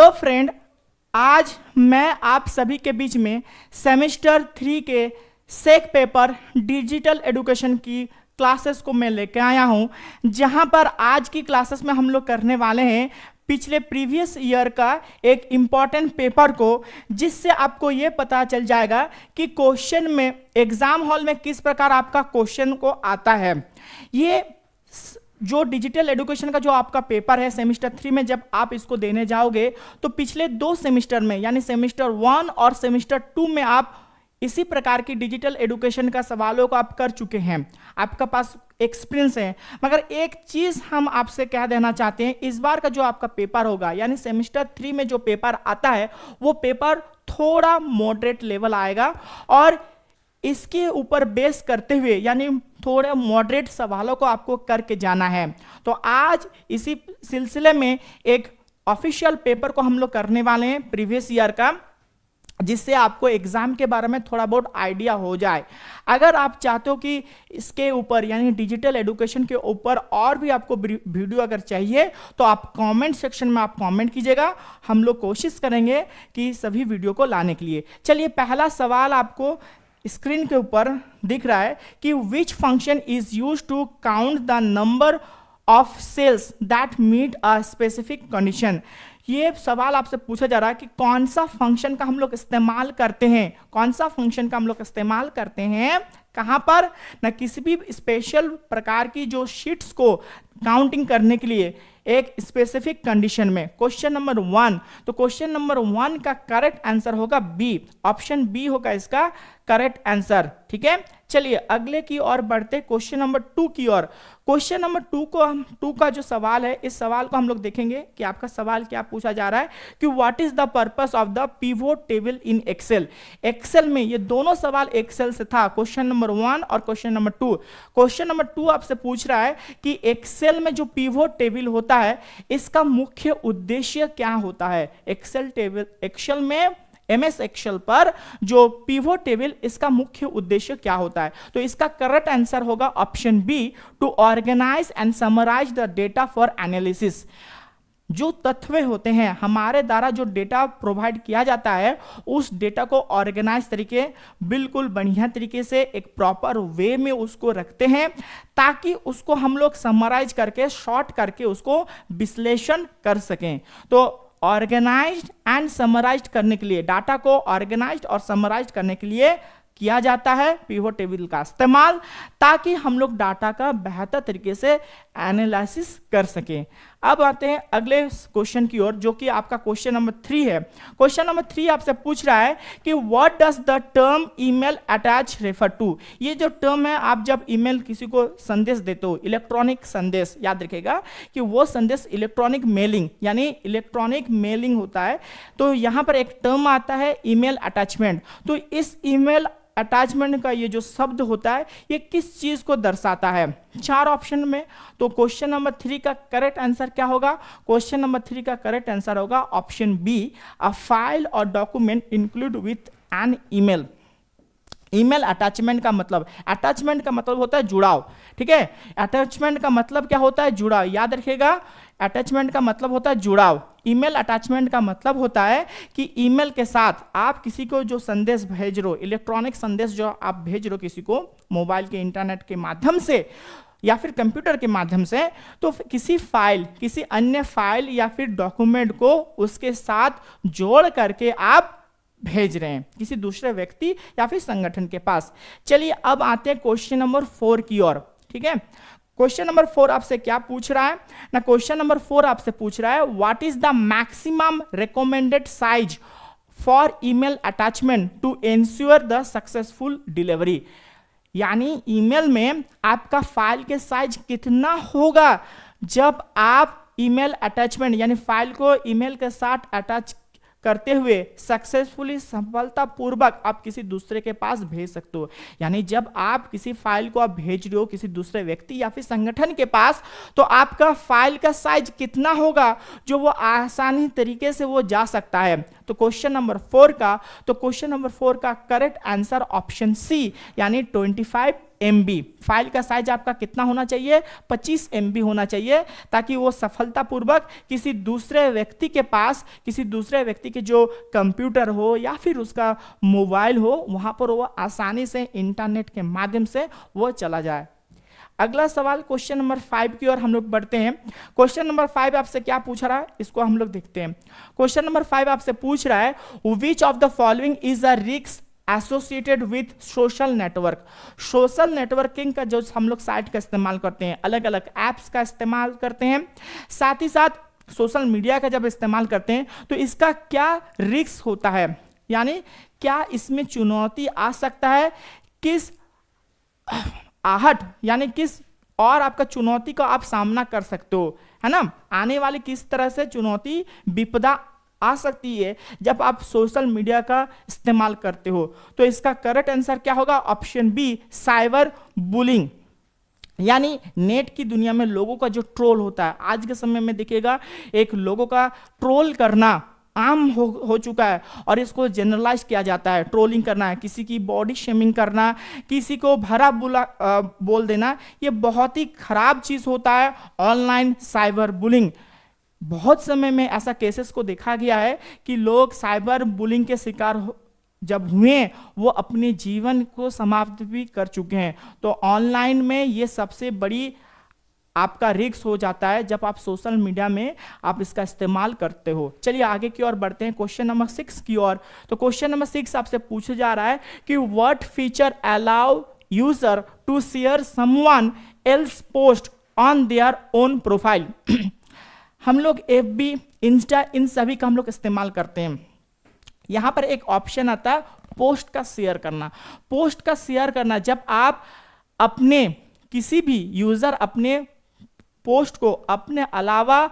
Hello friend, आज मैं आप सभी के बीच में सेमेस्टर 3 के सेक पेपर डिजिटल एजुकेशन की क्लासेस को मैं लेके आया हूं, जहां पर आज की क्लासेस में हम लोग करने वाले हैं पिछले प्रीवियस ईयर का एक इम्पॉर्टेंट पेपर को, जिससे आपको ये पता चल जाएगा कि क्वेश्चन में एग्जाम हॉल में किस प्रकार आपका क्वेश्चन को आता है। ये जो डिजिटल एजुकेशन का जो आपका पेपर है सेमेस्टर 3 में, जब आप इसको देने जाओगे तो पिछले 2 सेमेस्टर में यानी सेमेस्टर 1 और सेमेस्टर 2 में आप इसी प्रकार की डिजिटल एजुकेशन का सवालों को आप कर चुके हैं, आपका पास एक्सपीरियंस है। मगर एक चीज हम आपसे कह देना चाहते हैं, इस बार का जो आपका पेपर होगा यानी सेमेस्टर 3 में जो पेपर आता है वो पेपर थोड़ा मॉडरेट लेवल आएगा और इसके ऊपर बेस करते हुए यानी थोड़े मॉडरेट सवालों को आपको करके जाना है। तो आज इसी सिलसिले में एक ऑफिशियल पेपर को हम लोग करने वाले हैं प्रीवियस ईयर का, जिससे आपको एग्जाम के बारे में थोड़ा बहुत आइडिया हो जाए। अगर आप चाहते हो कि इसके ऊपर यानी डिजिटल एजुकेशन के ऊपर और भी आपको वीडियो अगर चाहिए तो आप कमेंट सेक्शन में आप कमेंट कीजिएगा, हम लोग कोशिश करेंगे कि सभी वीडियो को लाने के लिए। चलिए, पहला सवाल आपको स्क्रीन के ऊपर दिख रहा है कि which function is use to count the number of cells that meet a specific condition. ये सवाल आपसे पूछा जा रहा है कि कौन सा फंक्शन का हम लोग इस्तेमाल करते हैं, कौन सा फंक्शन का हम लोग इस्तेमाल करते हैं कहां पर, ना किसी भी स्पेशल प्रकार की जो शीट्स को काउंटिंग करने के लिए एक स्पेसिफिक कंडीशन में। क्वेश्चन नंबर 1, तो क्वेश्चन नंबर 1 का करेक्ट आंसर होगा बी, ऑप्शन बी होगा इसका करेक्ट आंसर। ठीक है, चलिए अगले की ओर बढ़ते, क्वेश्चन नंबर 2 की ओर। क्वेश्चन नंबर 2 का जो सवाल है, इस सवाल को हम लोग देखेंगे कि आपका सवाल क्या पूछा जा रहा है कि what is the purpose of the pivot table in Excel. Excel में ये दोनों सवाल एक्सेल से था, क्वेश्चन नंबर 1 और क्वेश्चन नंबर 2। क्वेश्चन नंबर 2 आपसे पूछ रहा है कि एक्सेल में जो पिवोट टेबल होता है इसका मुख्य उद्देश्य क्या होता है। एक्सेल में एमएस एक्सेल पर जो पिवोट टेबल इसका मुख्य उद्देश्य क्या होता है। तो इसका करेक्ट आंसर होगा option B, to organise and summarise the data for analysis. जो तथ्य होते हैं हमारे द्वारा जो डेटा प्रोवाइड किया जाता है, उस डेटा को ऑर्गेनाइज तरीके बिल्कुल बढ़िया तरीके से एक प्रॉपर वे में उसको रखते हैं, ताकि उसको हम लोग समराइज करके शॉर्ट करके उसको विश्लेषण कर सकें। तो ऑर्गेनाइज्ड एंड समराइज्ड करने के लिए, डाटा को ऑर्गेनाइज्ड और समराइज्ड करने के लिए किया जाता है पिवोट टेबल का इस्तेमाल, ताकि हम लोग डाटा का बेहतर तरीके से एनालिसिस कर सकें। अब आते हैं अगले क्वेश्चन की ओर, जो कि आपका क्वेश्चन नंबर 3 है। क्वेश्चन नंबर 3 आपसे पूछ रहा है कि what does the term email attach refer to. ये जो टर्म है, आप जब ईमेल किसी को संदेश देते हो, इलेक्ट्रॉनिक संदेश, याद रखिएगा कि वो संदेश इलेक्ट्रॉनिक मेलिंग यानी इलेक्ट्रॉनिक मेलिंग होता है। तो यहां पर एक टर्म आता है ईमेल अटैचमेंट। तो इस ईमेल अटैचमेंट का ये जो शब्द होता है ये किस चीज को दर्शाता है, 4 ऑप्शन में। तो क्वेश्चन नंबर 3 का करेक्ट आंसर क्या होगा। क्वेश्चन नंबर 3 का करेक्ट आंसर होगा ऑप्शन बी, अ फाइल और document include with an email. Email attachment का मतलब होता है जुड़ाव। ठीक है, अटैचमेंट का मतलब क्या होता है, जुड़ाव। याद रखिएगा, अटैचमेंट का मतलब होता है जुड़ाव। ईमेल अटैचमेंट का मतलब होता है कि ईमेल के साथ आप किसी को जो संदेश भेज रहे हो, इलेक्ट्रॉनिक संदेश जो आप भेज रहे हो किसी को मोबाइल के इंटरनेट के माध्यम से या फिर कंप्यूटर के माध्यम से, तो किसी फाइल, किसी अन्य फाइल या फिर डॉक्यूमेंट को उसके साथ जोड़ करके आप भेज रहे हैं किसी दूसरे व्यक्ति या फिर संगठन के पास। चलिए अब आते हैं क्वेश्चन नंबर 4 की ओर। ठीक है, क्वेश्चन नंबर 4 आपसे क्या पूछ रहा है ना, क्वेश्चन नंबर 4 आपसे पूछ रहा है what is the maximum recommended size for email attachment to ensure the successful delivery. यानी ईमेल में आपका फाइल के साइज कितना होगा जब आप ईमेल अटैचमेंट यानी फाइल को ईमेल के साथ अटैच करते हुए सक्सेसफुली, सफलतापूर्वक आप किसी दूसरे के पास भेज सकते हो। यानी जब आप किसी फाइल को आप भेज रहे हो किसी दूसरे व्यक्ति या फिर संगठन के पास, तो आपका फाइल का साइज कितना होगा जो वो आसानी तरीके से वो जा सकता है। तो क्वेश्चन नंबर 4 का करेक्ट आंसर ऑप्शन सी यानी 25 MB। फाइल का साइज आपका कितना होना चाहिए? 25 MB होना चाहिए, ताकि वो सफलतापूर्वक किसी दूसरे व्यक्ति के पास, किसी दूसरे व्यक्ति के जो कंप्यूटर हो या फिर उसका मोबाइल हो, वहां पर वो आसानी से इंटरनेट के माध्यम से वो चला जाए। अगला सवाल क्वेश्चन नंबर 5 की ओर हम लोग बढ़ते हैं। क्वेश्चन नंबर 5 आपसे क्या पूछ रहा है, इसको हम लोग देखते हैं। क्वेश्चन नंबर 5 आपसे पूछ रहा है, विच of the following is a risk associated with social network. Social networking का जो हम लोग साइट का इस्तेमाल करते हैं, अलग अलग ऐप्स का इस्तेमाल करते हैं, साथ ही साथ सोशल मीडिया का जब इस्तेमाल करते हैं तो इसका क्या रिस्क होता है, यानी क्या इसमें चुनौती आ सकता है, किस आहट यानी किस और आपका चुनौती का आप सामना कर सकते हो, है ना, आने वाली किस तरह से चुनौती विपदा आ सकती है जब आप सोशल मीडिया का इस्तेमाल करते हो। तो इसका करेक्ट आंसर क्या होगा? Option B, cyber bullying. यानी नेट की दुनिया में लोगों का जो ट्रोल होता है, आज के समय में देखिएगा एक लोगों का ट्रोल करना आम हो चुका है और इसको जनरलाइज किया जाता है। ट्रोलिंग करना है, किसी की बॉडी शेमिंग करना, किसी को भरा बुला बोल देना, ये बहुत ही खराब चीज़ होता है। ऑनलाइन साइबर बुलिंग, बहुत समय में ऐसा केसेस को देखा गया है कि लोग साइबर बुलिंग के शिकार जब हुए वो अपने जीवन को समाप्त भी कर चुके हैं। तो ऑनलाइन में ये सबसे बड़ी आपका रिस्क हो जाता है जब आप सोशल मीडिया में आप इसका इस्तेमाल करते हो। चलिए आगे की ओर बढ़ते हैं, क्वेश्चन नंबर 6 की ओर। तो क्वेश्चन नंबर 6 आपसे पूछा जा रहा है कि what feature allow user to share someone else post on their own profile. हम लोग FB, इंस्टा, इन सभी का हम लोग इस्तेमाल करते हैं। यहां पर एक ऑप्शन आता है पोस्ट का शेयर करना। पोस्ट का शेयर करना, जब आप अपने किसी भी यूजर अपने पोस्ट को अपने अलावा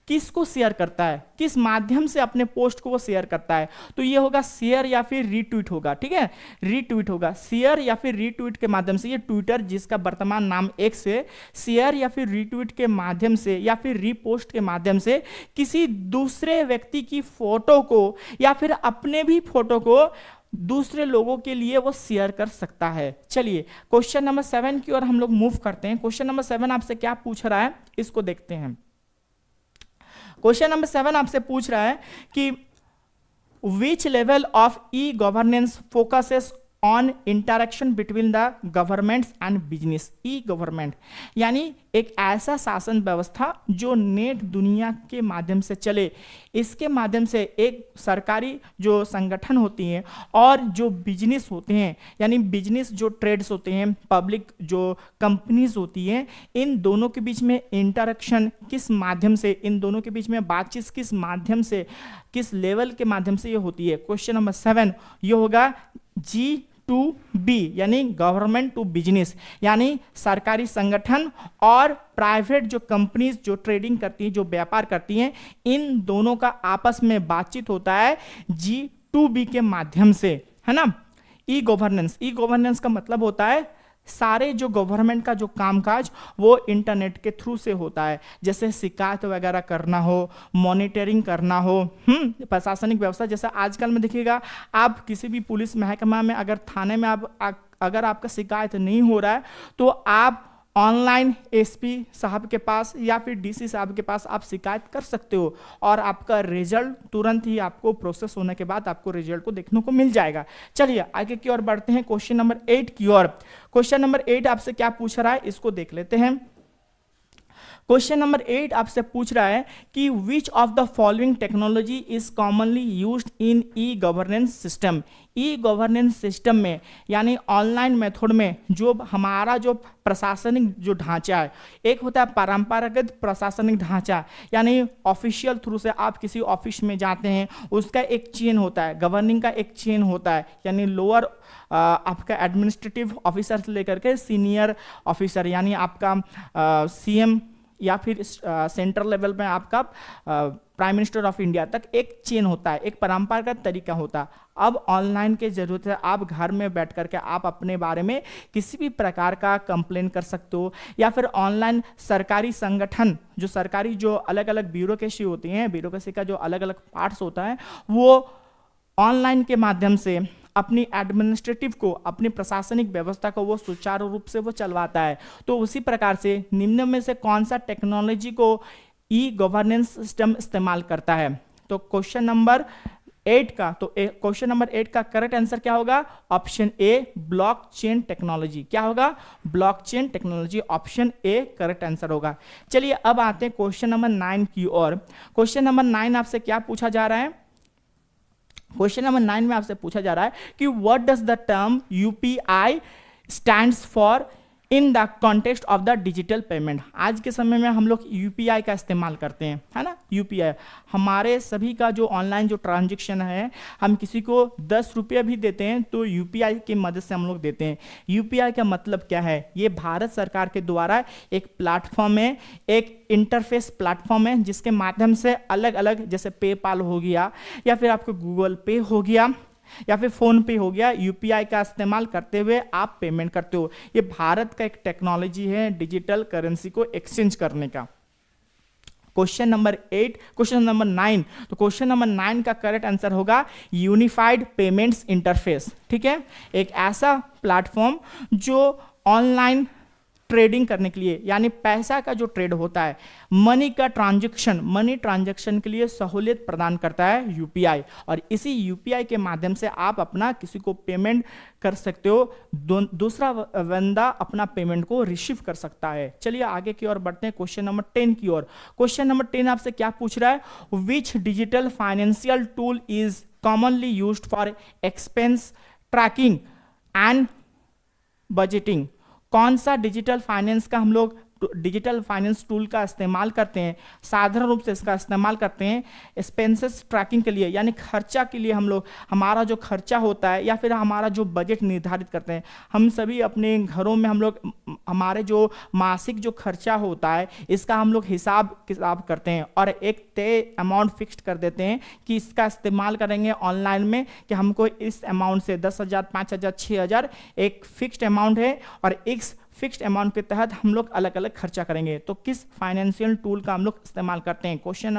किसको शेयर करता है, किस माध्यम से अपने पोस्ट को वो शेयर करता है, तो ये होगा शेयर या फिर रीट्वीट होगा। ठीक है, रीट्वीट होगा, शेयर या फिर रीट्वीट के माध्यम से। ये ट्विटर जिसका वर्तमान नाम X है, शेयर या फिर रीट्वीट के माध्यम से या फिर रीपोस्ट के माध्यम से किसी दूसरे व्यक्ति की फोटो को या फिर अपने भी फोटो को दूसरे लोगों के लिए वो शेयर कर सकता है। चलिए क्वेश्चन नंबर 7 की ओर हम लोग मूव करते हैं। क्वेश्चन नंबर 7 आपसे क्या पूछ रहा है, इसको देखते हैं। क्वेश्चन नंबर 7 आपसे पूछ रहा है कि which level of e governance focuses on interaction between the governments and business. E government यानी एक ऐसा शासन व्यवस्था जो नेट दुनिया के माध्यम से चले, इसके माध्यम से एक सरकारी जो संगठन होती हैं और जो बिजनेस होते हैं, यानी बिजनेस जो ट्रेड्स होते हैं, पब्लिक जो कंपनीज होती हैं, इन दोनों के बीच में इंटरेक्शन किस माध्यम से, इन दोनों के बीच में बातचीत किस माध्यम से, किस लेवल के माध्यम से ये होती है। क्वेश्चन नंबर 7 ये होगा G2B यानी गवर्नमेंट टू बिजनेस, यानी सरकारी संगठन और प्राइवेट जो कंपनीज जो ट्रेडिंग करती हैं, जो व्यापार करती हैं, इन दोनों का आपस में बातचीत होता है G2B के माध्यम से, है ना। ई गवर्नेंस का मतलब होता है सारे जो गवर्नमेंट का जो कामकाज वो इंटरनेट के थ्रू से होता है, जैसे शिकायत वगैरह करना हो, मॉनिटरिंग करना हो, प्रशासनिक व्यवस्था। जैसे आजकल में देखिएगा आप किसी भी पुलिस महकमा में अगर थाने में अगर आपका शिकायत नहीं हो रहा है तो आप ऑनलाइन SP साहब के पास या फिर DC साहब के पास आप शिकायत कर सकते हो और आपका रिजल्ट तुरंत ही आपको प्रोसेस होने के बाद आपको रिजल्ट को देखने को मिल जाएगा। चलिए आगे की ओर बढ़ते हैं, क्वेश्चन नंबर 8 की ओर। क्वेश्चन नंबर 8 आपसे क्या पूछ रहा है, इसको देख लेते हैं। क्वेश्चन नंबर 8 आपसे पूछ रहा है कि which of the following technology is commonly used in e governance system. E governance system में यानी ऑनलाइन मेथड में जो हमारा जो प्रशासनिक जो ढांचा है, एक होता है परंपरागत प्रशासनिक ढांचा, यानी ऑफिशियल थ्रू से आप किसी ऑफिस में जाते हैं, उसका एक चेन होता है, गवर्निंग का एक चेन होता है, यानी लोअर आपका एडमिनिस्ट्रेटिव ऑफिसर से लेकर के सीनियर ऑफिसर, यानी आपका CM या फिर सेंट्रल लेवल में आपका प्राइम मिनिस्टर ऑफ इंडिया तक एक चेन होता है, एक परंपरागत तरीका होता है। अब ऑनलाइन के जरूरत है, आप घर में बैठ करके आप अपने बारे में किसी भी प्रकार का कंप्लेन कर सकते हो, या फिर ऑनलाइन सरकारी संगठन जो सरकारी जो अलग अलग ब्यूरोक्रेसी होती हैं, ब्यूरोक्रेसी का जो अलग अलग पार्ट्स होता है, वो ऑनलाइन के माध्यम से अपनी एडमिनिस्ट्रेटिव को, अपनी प्रशासनिक व्यवस्था को वो सुचारू रूप से वो चलवाता है। तो उसी प्रकार से निम्न में से कौन सा टेक्नोलॉजी को ई गवर्नेंस सिस्टम इस्तेमाल करता है? तो क्वेश्चन नंबर 8 का करेक्ट आंसर क्या होगा? ऑप्शन ए, ब्लॉकचेन टेक्नोलॉजी। क्या होगा? Blockchain technology, option A correct answer होगा। चलिए अब आते हैं क्वेश्चन नंबर 9 की ओर। क्वेश्चन नंबर 9 आपसे क्या पूछा जा रहा है? क्वेश्चन नंबर 9 में आपसे पूछा जा रहा है कि what does the term UPI stands for in the context of the digital payment. आज के समय में हम लोग यूपीआई का इस्तेमाल करते हैं, है ना। यूपीआई हमारे सभी का जो ऑनलाइन जो ट्रांजैक्शन है, हम किसी को 10 रुपये भी देते हैं तो यूपीआई की मदद से हम लोग देते हैं। यूपीआई का मतलब क्या है? ये भारत सरकार के द्वारा एक प्लेटफॉर्म है, एक इंटरफेस प्लेटफॉर्म है, जिसके माध्यम से अलग अलग, जैसे पेपाल हो गया या फिर आपको गूगल पे हो गया या फिर फोन पे हो गया, यूपीआई का इस्तेमाल करते हुए आप पेमेंट करते हो। ये भारत का एक टेक्नोलॉजी है डिजिटल करेंसी को एक्सचेंज करने का। क्वेश्चन नंबर 9, तो क्वेश्चन नंबर 9 का करेक्ट आंसर होगा यूनिफाइड पेमेंट्स इंटरफेस। ठीक है, एक ऐसा प्लेटफॉर्म जो ऑनलाइन ट्रेडिंग करने के लिए, यानी पैसा का जो ट्रेड होता है, मनी ट्रांजैक्शन के लिए सहूलियत प्रदान करता है यूपीआई। और इसी यूपीआई के माध्यम से आप अपना किसी को पेमेंट कर सकते हो, दूसरा बंदा अपना पेमेंट को रिसीव कर सकता है। चलिए आगे की ओर बढ़ते हैं, क्वेश्चन नंबर 10 की ओर। क्वेश्चन नंबर 10 आपसे क्या पूछ रहा है? Which digital financial tool is commonly used for expense tracking and budgeting. कौन सा डिजिटल फाइनेंस टूल का इस्तेमाल करते हैं, साधारण रूप से इसका इस्तेमाल करते हैं एक्सपेंसेस ट्रैकिंग के लिए, यानी खर्चा के लिए। हम लोग हमारा जो खर्चा होता है या फिर हमारा जो बजट निर्धारित करते हैं, हम सभी अपने घरों में हम लोग हमारे जो मासिक जो खर्चा होता है इसका हम लोग हिसाब किताब करते हैं और एक तय अमाउंट फिक्स्ड कर देते हैं कि इसका इस्तेमाल करेंगे ऑनलाइन में, कि हमको इस अमाउंट से 10,000, 5,000, 6,000 एक फिक्स्ड अमाउंट है और इस फिक्स्ड अमाउंट के तहत हम लोग अलग अलग खर्चा करेंगे। तो किस फाइनेंशियल टूल का हम लोग इस्तेमाल करते हैं? क्वेश्चन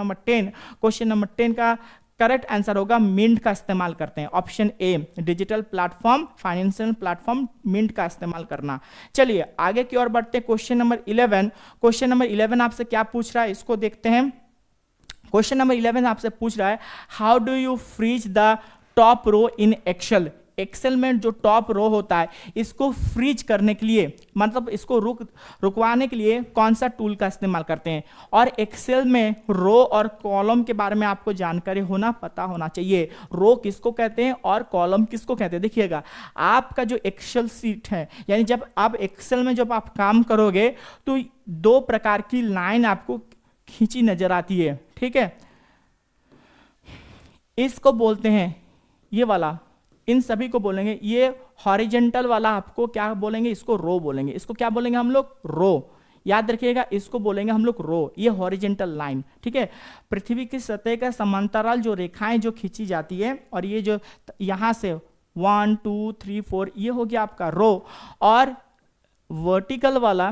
नंबर 10 का करेक्ट आंसर होगा मिंट का इस्तेमाल करते हैं, option A, digital platform, financial platform Mint का इस्तेमाल करना। चलिए आगे की ओर बढ़ते हैं, क्वेश्चन नंबर 11 आपसे क्या पूछ रहा है इसको देखते हैं। क्वेश्चन नंबर 11 आपसे पूछ रहा है how do you freeze the top row in Excel में जो टॉप रो होता है इसको फ्रीज करने के लिए, मतलब इसको रुकवाने के लिए कौन सा टूल का इस्तेमाल करते हैं? और एक्सेल में रो और कॉलम के बारे में आपको जानकारी पता होना चाहिए। रो किसको कहते हैं और कॉलम किसको कहते हैं? देखिएगा, आपका जो एक्सेल सीट है, यानी जब आप एक्सेल में जब आप काम करोगे तो 2 प्रकार की लाइन आपको खींची नजर आती है। ठीक है, इसको बोलते हैं, ये वाला, इन सभी को बोलेंगे, ये हॉरिजेंटल वाला आपको क्या बोलेंगे? इसको रो बोलेंगे। इसको क्या बोलेंगे हम लोग? रो। याद रखिएगा, इसको बोलेंगे हम लोग रो। ये हॉरिजेंटल लाइन, ठीक है, पृथ्वी की सतह का समांतराल जो रेखाएं जो खींची जाती है, और ये जो यहां से 1 2 3 4 ये हो गया आपका रो, और वर्टिकल वाला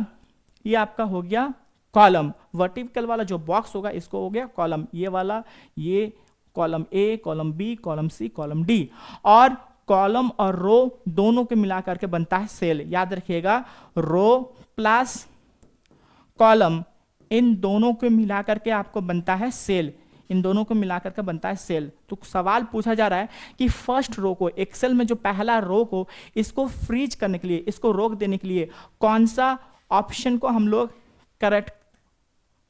ये आपका हो गया कॉलम। वर्टिकल वाला जो बॉक्स होगा इसको हो गया कॉलम। ये वाला, ये column A, column B, column C, column D, और कॉलम और रो दोनों के मिलाकर के बनता है सेल। याद रखिएगा, रो प्लस कॉलम, इन दोनों को मिलाकर के आपको बनता है सेल। इन दोनों को मिलाकर के बनता है सेल। तो सवाल पूछा जा रहा है कि फर्स्ट रो को, एक्सेल में जो पहला रो को, इसको फ्रीज करने के लिए, इसको रोक देने के लिए कौन सा ऑप्शन को हम लोग करेक्ट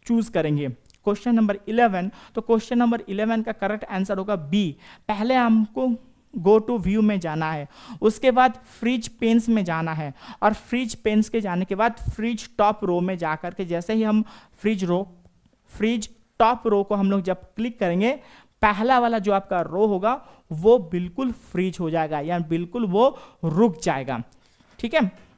चूज करेंगे? क्वेश्चन नंबर 11, तो क्वेश्चन नंबर 11 का करेक्ट आंसर होगा बी। पहले हमको गो टू व्यू में जाना है, उसके बाद फ्रीज पेन्स में जाना है, और फ्रीज पेन्स के जाने के बाद फ्रीज टॉप रो में जाकर के, जैसे ही हम फ्रीज टॉप रो को हम लोग जब क्लिक करेंगे, पहला वाला जो आपका रो होगा वो बिल्कुल फ्रीज हो जाएगा, यानी बिल्कुल वो रुक जाएगा। ठीक है,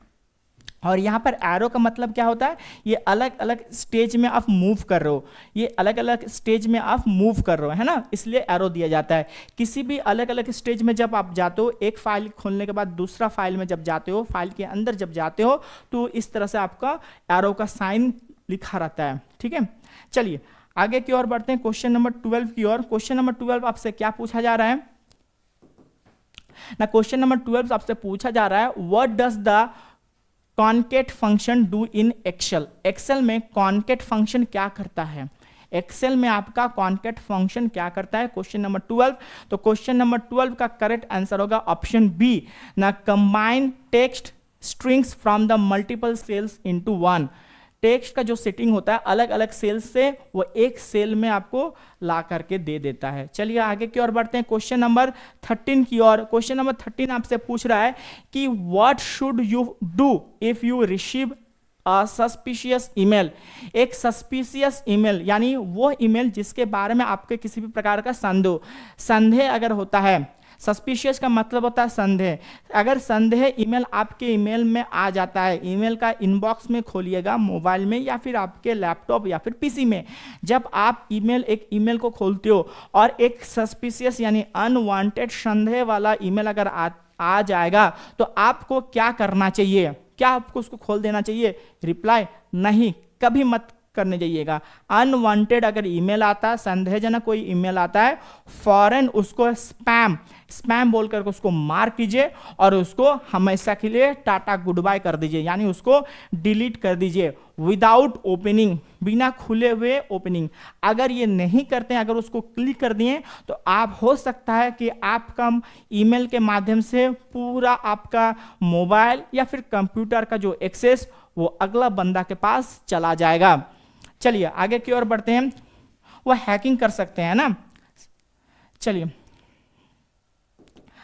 और यहाँ पर एरो का मतलब क्या होता है? ये अलग अलग स्टेज में आप मूव कर रहे हो, ये अलग अलग स्टेज में आप मूव कर रहे हो, है ना, इसलिए एरो दिया जाता है। किसी भी अलग अलग स्टेज में जब आप जाते हो, एक फाइल खोलने के बाद दूसरा फाइल में जब जाते हो, फाइल के अंदर जब जाते हो, तो इस तरह से आपका एरो का साइन लिखा रहता है। ठीक है, चलिए आगे की ओर बढ़ते हैं, क्वेश्चन नंबर 12 की ओर। क्वेश्चन नंबर 12 आपसे क्या पूछा जा रहा है? ना क्वेश्चन नंबर 12 आपसे पूछा जा रहा है what does the concat function do in Excel. Excel में कॉन्केट फंक्शन क्या करता है, एक्सेल में आपका कॉन्केट फंक्शन क्या करता है, क्वेश्चन नंबर 12। तो क्वेश्चन नंबर 12 का करेक्ट आंसर होगा ऑप्शन बी, ना combine text strings from the multiple cells into one. Text का जो सेटिंग होता है अलग अलग सेल्स से वो एक सेल में आपको ला करके दे देता है। चलिए आगे की ओर बढ़ते हैं क्वेश्चन नंबर 13 की ओर। क्वेश्चन नंबर 13 आपसे पूछ रहा है कि what should you do if you receive suspicious email. एक सस्पिशियस ईमेल यानी वो ईमेल जिसके बारे में आपके किसी भी प्रकार का संदेह अगर होता है। सस्पिशियस का मतलब होता है संदेह। अगर संदेह ईमेल आपके ईमेल में आ जाता है, ईमेल का इनबॉक्स में खोलिएगा मोबाइल में या फिर आपके लैपटॉप या फिर पीसी में, जब आप एक ईमेल को खोलते हो और एक सस्पिशियस यानी अनवांटेड संदेह वाला ईमेल अगर आ जाएगा तो आपको क्या करना चाहिए? क्या आपको उसको खोल देना चाहिए? रिप्लाई नहीं, कभी मत करने जाइएगा। अनवांटेड अगर ईमेल आता है, संदेहजनक कोई ईमेल आता है, फौरन उसको स्पैम बोलकर उसको मार्क कीजिए और उसको हमेशा के लिए टाटा गुड बाय कर दीजिए, यानी उसको डिलीट कर दीजिए विदाउट ओपनिंग, बिना खुले हुए ओपनिंग। अगर ये नहीं करते हैं, अगर उसको क्लिक कर दिए तो आप हो सकता है कि आपका ईमेल के माध्यम से पूरा आपका मोबाइल या फिर कंप्यूटर का जो एक्सेस वो अगला बंदा के पास चला जाएगा। चलिए आगे की ओर बढ़ते हैं। वो हैकिंग कर सकते हैं ना। चलिए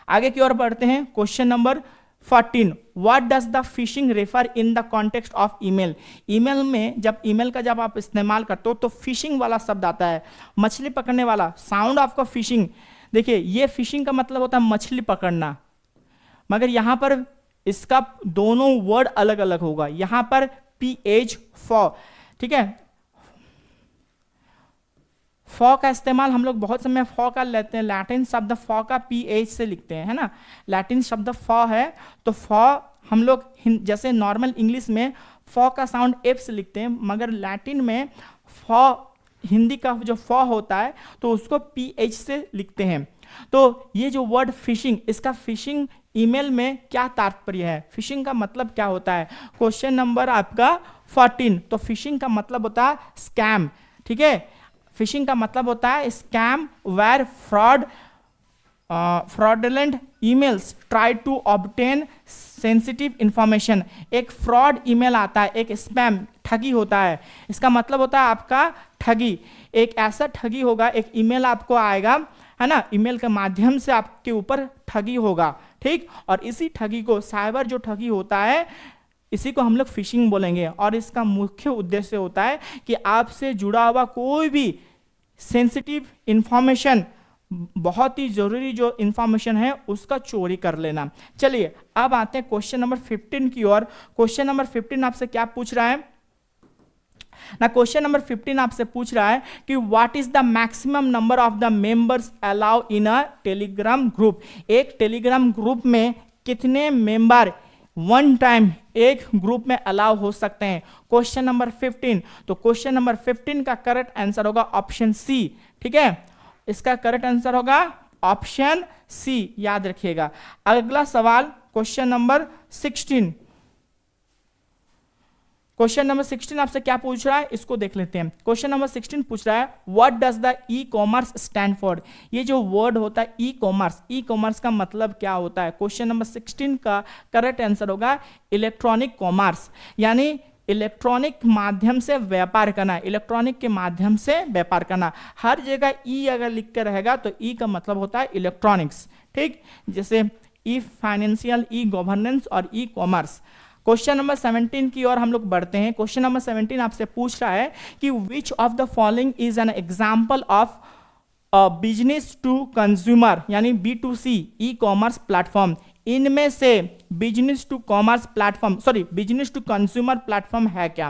आगे की ओर बढ़ते हैं। Question number 14, what does the fishing refer in the context of email. Email में जब आप इस्तेमाल करते हो तो फिशिंग वाला शब्द आता है, मछली पकड़ने वाला। साउंड ऑफ का फिशिंग, देखिए ये फिशिंग का मतलब होता है मछली पकड़ना, मगर यहां पर इसका दोनों वर्ड अलग अलग होगा। यहां पर PH फॉ, ठीक है, फॉ का इस्तेमाल हम लोग बहुत समय फॉ का लेते हैं। लैटिन शब्द फॉ का PH से लिखते हैं, है ना। लैटिन शब्द फॉ है तो फॉ हम लोग जैसे नॉर्मल इंग्लिश में फॉ का साउंड F से लिखते हैं, मगर लैटिन में फॉ, हिंदी का जो फॉ होता है तो उसको PH से लिखते हैं। तो ये जो वर्ड फिशिंग, इसका फिशिंग ईमेल में क्या तात्पर्य है, फिशिंग का मतलब क्या होता है? क्वेश्चन नंबर आपका 14। तो फिशिंग का मतलब होता है स्कैम, ठीक है। फिशिंग का मतलब होता है scam where fraudulent emails try to obtain sensitive information. एक फ्रॉड ईमेल आता है, एक स्पैम, ठगी होता है। इसका मतलब होता है आपका ठगी। एक ऐसा ठगी होगा, एक ईमेल आपको आएगा, है ना, ईमेल के माध्यम से आपके ऊपर ठगी होगा, ठीक। और इसी ठगी को, साइबर जो ठगी होता है, इसी को हम लोग फिशिंग बोलेंगे। और इसका मुख्य उद्देश्य होता है कि आपसे जुड़ा हुआ कोई भी सेंसिटिव इंफॉर्मेशन, बहुत ही जरूरी जो इंफॉर्मेशन है, उसका चोरी कर लेना। चलिए अब आते हैं क्वेश्चन नंबर 15 की ओर। क्वेश्चन नंबर 15 आपसे क्या पूछ रहा है ना, क्वेश्चन नंबर 15 आपसे पूछ रहा है कि what is the maximum number of the members allow in a Telegram group. एक टेलीग्राम ग्रुप में कितने मेंबर वन टाइम एक ग्रुप में अलाउ हो सकते हैं? Question number 15। तो क्वेश्चन नंबर 15 का करेक्ट आंसर होगा ऑप्शन सी, ठीक है। इसका करेक्ट आंसर होगा ऑप्शन सी, याद रखिएगा। अगला सवाल क्वेश्चन नंबर 16। क्वेश्चन नंबर 16 आपसे क्या पूछ रहा है, इसको देख लेते हैं। क्वेश्चन नंबर 16 पूछ रहा है what does the e commerce stand for. ये जो वर्ड होता है ई कॉमर्स का मतलब क्या होता है? क्वेश्चन नंबर 16 का करेक्ट आंसर होगा इलेक्ट्रॉनिक कॉमर्स, यानी इलेक्ट्रॉनिक माध्यम से व्यापार करना, इलेक्ट्रॉनिक के माध्यम से व्यापार करना। हर जगह ई अगर लिख कर रहेगा तो ई का मतलब होता है इलेक्ट्रॉनिक्स, ठीक। जैसे ई फाइनेंशियल, ई गवर्नेंस और ई कॉमर्स। क्वेश्चन नंबर 17 की ओर हम लोग बढ़ते हैं। क्वेश्चन नंबर 17 आपसे पूछ रहा है कि which of the following is an example of business to consumer, यानी B2C ई कॉमर्स प्लेटफॉर्म। इनमें से बिजनेस टू कंज्यूमर प्लेटफॉर्म है क्या?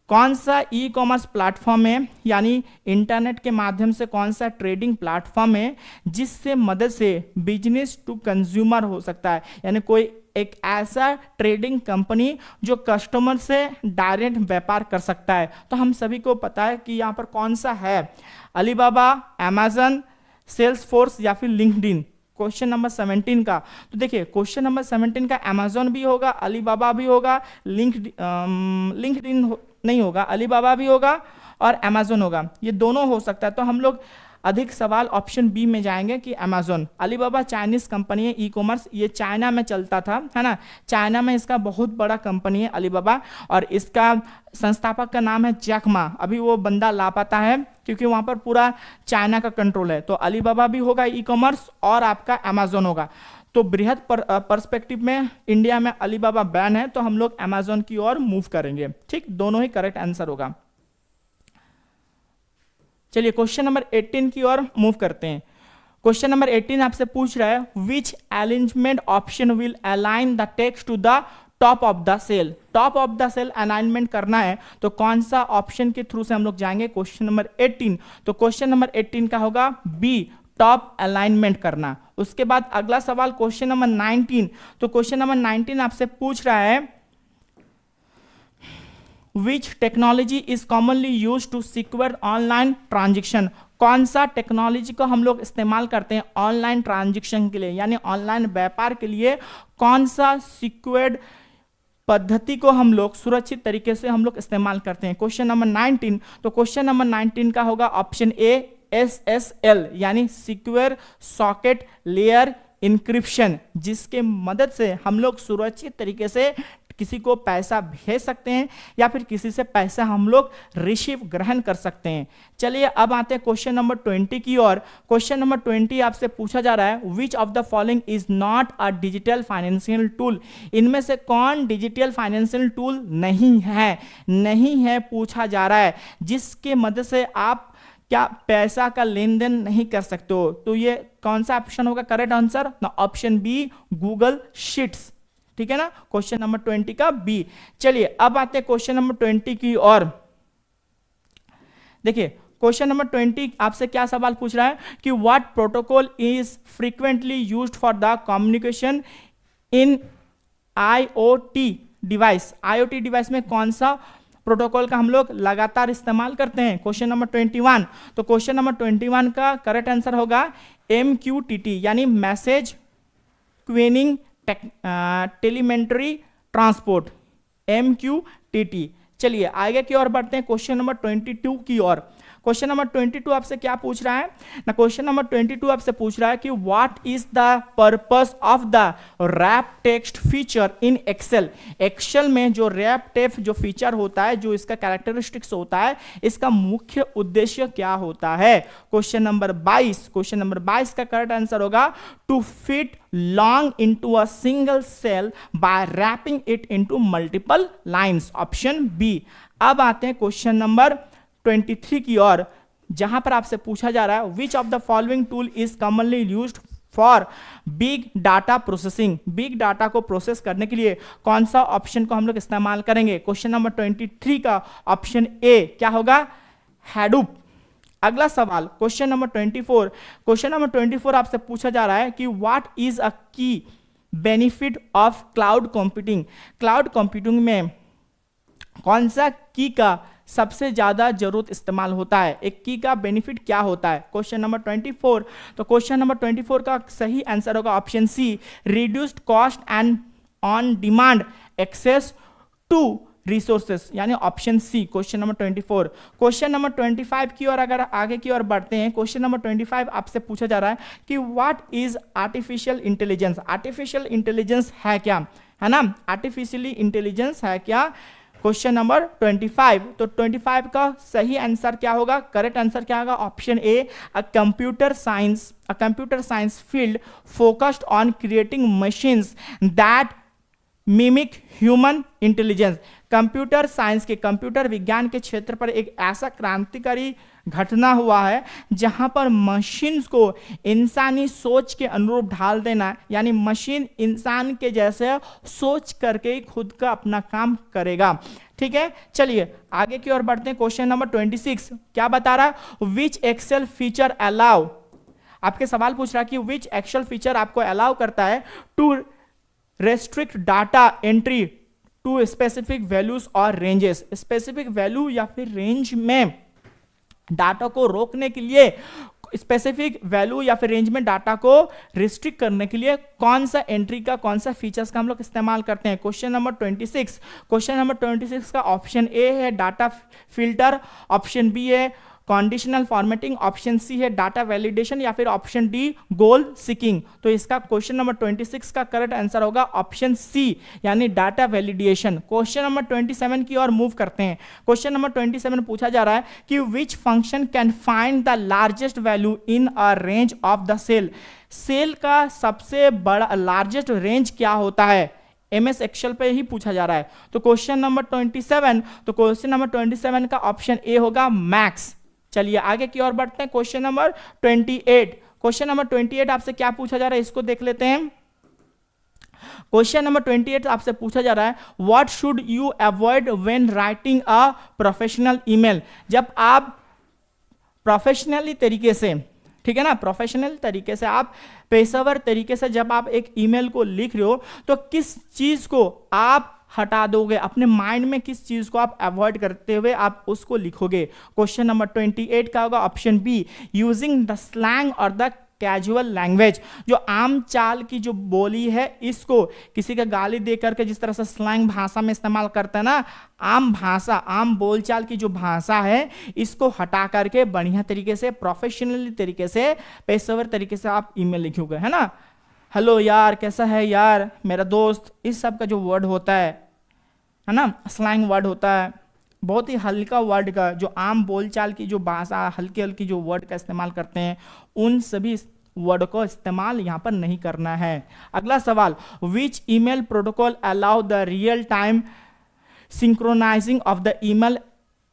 कौन सा ई कॉमर्स प्लेटफॉर्म है, यानी इंटरनेट के माध्यम से कौन सा ट्रेडिंग प्लेटफॉर्म है जिससे मदद से बिजनेस टू कंज्यूमर हो सकता है, यानी कोई एक ऐसा ट्रेडिंग कंपनी जो कस्टमर से डायरेक्ट व्यापार कर सकता है। तो हम सभी को पता है कि यहाँ पर कौन सा है, अलीबाबा, अमेजन, सेल्सफोर्स या फिर लिंक्डइन। क्वेश्चन नंबर 17 का, तो देखिए क्वेश्चन नंबर 17 का अमेजोन भी होगा, अलीबाबा भी होगा, लिंक्डइन नहीं होगा, अलीबाबा भी होगा और अमेजोन होगा, ये दोनों हो सकता है। तो हम लोग अधिक सवाल ऑप्शन बी में जाएंगे कि अमेजोन। अलीबाबा चाइनीज कंपनी है, ई कॉमर्स, ये चाइना में चलता था, है ना, चाइना में इसका बहुत बड़ा कंपनी है अलीबाबा, और इसका संस्थापक का नाम है जैक मा। अभी वो बंदा लापता है क्योंकि वहाँ पर पूरा चाइना का कंट्रोल है। तो अलीबाबा भी होगा ई कॉमर्स और आपका अमेजोन होगा। तो बृहद पर्सपेक्टिव में इंडिया में अलीबाबा बैन है, तो हम लोग अमेजोन की ओर मूव करेंगे। ठीक, दोनों ही करेक्ट आंसर होगा। चलिए क्वेश्चन नंबर 18 की ओर मूव करते हैं। क्वेश्चन नंबर 18 आपसे पूछ रहा है which alignment option will align the text to the top of the cell. Top of the cell alignment करना है तो कौन सा ऑप्शन के थ्रू से हम लोग जाएंगे? Question number 18। तो क्वेश्चन नंबर 18 का होगा बी, टॉप अलाइनमेंट करना। उसके बाद अगला सवाल क्वेश्चन नंबर 19। तो क्वेश्चन नंबर 19 आपसे पूछ रहा है Which technology is commonly used to secure online transaction? कौन सा टेक्नोलॉजी को हम लोग इस्तेमाल करते हैं ऑनलाइन ट्रांजेक्शन के लिए, यानी ऑनलाइन व्यापार के लिए कौन सा सिक्योर्ड पद्धति को हम लोग सुरक्षित तरीके से हम लोग इस्तेमाल करते हैं? Question number 19। तो क्वेश्चन नंबर 19 का होगा ऑप्शन ए SSL, यानी सिक्योर सॉकेट लेयर इंक्रिप्शन, जिसके मदद से हम लोग सुरक्षित तरीके से किसी को पैसा भेज सकते हैं या फिर किसी से पैसा हम लोग रिसीव ग्रहण कर सकते हैं। चलिए अब आते हैं क्वेश्चन नंबर 20 की ओर। क्वेश्चन नंबर 20 आपसे पूछा जा रहा है विच of the following is not a digital financial tool. इनमें से कौन डिजिटल फाइनेंशियल टूल नहीं है पूछा जा रहा है, जिसके मदद से आप क्या पैसा का लेन देन नहीं कर सकते हो। तो ये कौन सा ऑप्शन होगा correct answer? Option B, Google Sheets. ठीक है ना, क्वेश्चन नंबर 20 का बी। चलिए अब आते हैं क्वेश्चन नंबर 20 की ओर। देखिए क्वेश्चन नंबर 20 आपसे क्या सवाल पूछ रहा है कि what protocol is frequently used for the communication in IoT device. IoT device में कौन सा प्रोटोकॉल का हम लोग लगातार इस्तेमाल करते हैं? Question number 21। तो क्वेश्चन नंबर 21 का करेक्ट आंसर होगा MQTT, यानी मैसेज क्वेनिंग टेलीमेंट्री ट्रांसपोर्ट, MQTT। चलिए आगे की ओर बढ़ते हैं क्वेश्चन नंबर 22 की ओर। क्वेश्चन नंबर 22 आपसे क्या पूछ रहा है ना? क्वेश्चन नंबर 22 आपसे पूछ रहा है कि what is the purpose of the wrap text feature in Excel. Excel में जो रैप टेक्स्ट जो फीचर होता है, जो इसका कैरेक्टरिस्टिक्स होता है, इसका मुख्य उद्देश्य क्या होता है? Question number 22। क्वेश्चन नंबर 22 का करेक्ट आंसर होगा to fit long into a single cell by wrapping it into multiple lines, option B. अब आते हैं क्वेश्चन नंबर 23 की ओर, जहां पर आपसे पूछा जा रहा है विच of the following tool is commonly used for big data processing. Big data को प्रोसेस करने के लिए कौन सा ऑप्शन को हम लोग इस्तेमाल करेंगे? क्वेश्चन नंबर 23 का ऑप्शन ए क्या होगा? हैडूप। अगला सवाल क्वेश्चन नंबर 24। क्वेश्चन नंबर 24 आपसे पूछा जा रहा है कि व्हाट इज अ की benefit of cloud computing. Cloud computing में कौन सा की का सबसे ज्यादा जरूरत इस्तेमाल होता है? एक की का बेनिफिट क्या होता है? Question number 24। तो क्वेश्चन नंबर 24 का सही आंसर होगा option C, reduced cost and on demand access to resources, यानी option C question number 24। Question number 25 की ओर अगर आगे की ओर बढ़ते हैं, क्वेश्चन नंबर 25 आपसे पूछा जा रहा है कि what is artificial intelligence. Artificial intelligence है क्या, है ना, आर्टिफिशियली इंटेलिजेंस है क्या? Question number 25। तो 25 का सही आंसर क्या होगा? करेक्ट आंसर क्या होगा? Option A, a computer science field focused on creating machines that mimic human intelligence. Computer science के, कंप्यूटर विज्ञान के क्षेत्र पर एक ऐसा क्रांतिकारी घटना हुआ है जहां पर मशीन्स को इंसानी सोच के अनुरूप ढाल देना, यानी मशीन इंसान के जैसे सोच करके ही खुद का अपना काम करेगा। ठीक है, चलिए आगे की ओर बढ़ते हैं। क्वेश्चन नंबर 26 क्या बता रहा है? Which Excel feature allow. आपके सवाल पूछ रहा है कि विच एक्सेल फीचर आपको अलाउ करता है to restrict data entry to specific values और रेंजेस। स्पेसिफिक वैल्यू या फिर रेंज में डाटा को रोकने के लिए स्पेसिफिक वैल्यू या फिर रेंज में डाटा को रिस्ट्रिक्ट करने के लिए कौन सा एंट्री का कौन सा फीचर्स का हम लोग इस्तेमाल करते हैं। क्वेश्चन नंबर 26, क्वेश्चन नंबर 26 का ऑप्शन ए है डाटा फिल्टर, ऑप्शन बी है कंडीशनल फॉर्मेटिंग, ऑप्शन सी है डाटा वैलिडेशन या फिर ऑप्शन डी गोल सीकिंग। तो इसका क्वेश्चन नंबर 26 का करेक्ट आंसर होगा ऑप्शन सी यानी डाटा वैलिडेशन। क्वेश्चन नंबर 27 की ओर मूव करते हैं। क्वेश्चन नंबर 27 पूछा जा रहा है कि which function can find the largest value in a range of the cell. Cell का सबसे बड़ा लार्जेस्ट रेंज क्या होता है, MS एक्सेल पे ही पूछा जा रहा है। तो क्वेश्चन नंबर 27, तो क्वेश्चन नंबर 27 का ऑप्शन ए होगा मैक्स। चलिए आगे की ओर बढ़ते हैं। क्वेश्चन नंबर 28, क्वेश्चन नंबर 28 आपसे क्या पूछा जा रहा है इसको देख लेते हैं। क्वेश्चन नंबर 28 आपसे पूछा जा रहा है what should you avoid when writing a professional email. जब आप प्रोफेशनली तरीके से, ठीक है ना, प्रोफेशनल तरीके से आप पेशेवर तरीके से जब आप एक ईमेल को लिख रहे हो तो किस चीज को आप हटा दोगे, अपने माइंड में किस चीज को आप अवॉइड करते हुए आप उसको लिखोगे। क्वेश्चन नंबर 28 का होगा option be using the slang और द कैजुअल लैंग्वेज। जो आम चाल की जो बोली है इसको किसी का गाली दे करके जिस तरह से स्लैंग भाषा में इस्तेमाल करते हैं ना, आम भाषा, आम बोलचाल की जो भाषा है इसको हटा करके बढ़िया तरीके से, प्रोफेशनली तरीके से, पेशेवर तरीके से आप ईमेल लिखोगे, है ना। हेलो यार, कैसा है यार, मेरा दोस्त, इस सब का जो वर्ड होता है ना, स्लैंग वर्ड होता है, बहुत ही हल्का वर्ड का, जो आम बोलचाल की जो भाषा, हल्की हल्की जो वर्ड का इस्तेमाल करते हैं, उन सभी वर्ड को इस्तेमाल यहाँ पर नहीं करना है। अगला सवाल, which email protocol allow the real time synchronising of the email